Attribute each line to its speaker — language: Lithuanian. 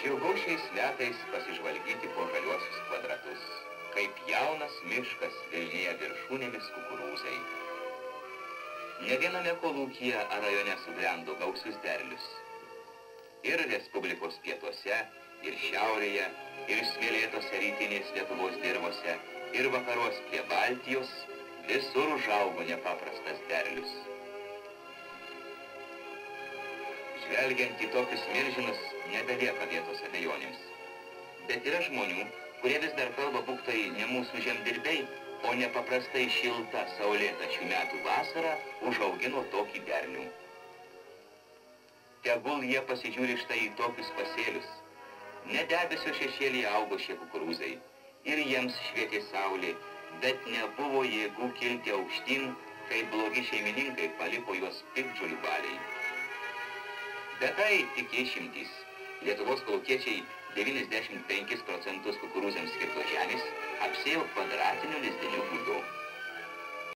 Speaker 1: Džiugu šiais metais pasižvalgyti po žaliuosius kvadratus, kaip jaunas miškas vilnėja viršūnėmis kukurūzai. Ne viename kolūkyje ar rajone subrendo gausius derlius. Ir Respublikos pietuose, ir šiaurėje, ir smėlėtose rytinės Lietuvos dirvose, ir vakaruos prie Baltijos visur užaugo nepaprastas derlius. Žvelgiant į tokius milžinus, nebelieka vietos abejonėms. Bet yra žmonių, kurie vis dar kalba, būk tai ne mūsų žemdirbiai, o nepaprastai šilta, saulėta šių metų vasara užaugino tokį derlių. Tegul jie pasižiūri štai į tokius pasėlius. Ne debesio šešėlyje augo šie kukurūzai. Ir jiems švietė saulė, bet nebuvo jėgų kilti aukštyn, kai blogi šeimininkai paliko juos piktžolių baliai. Bet tai tik išimtys. Lietuvos kolūkiečiai 95% kukurūzams skirtos žemės apsėjo kvadratiniu lizdiniu būdu.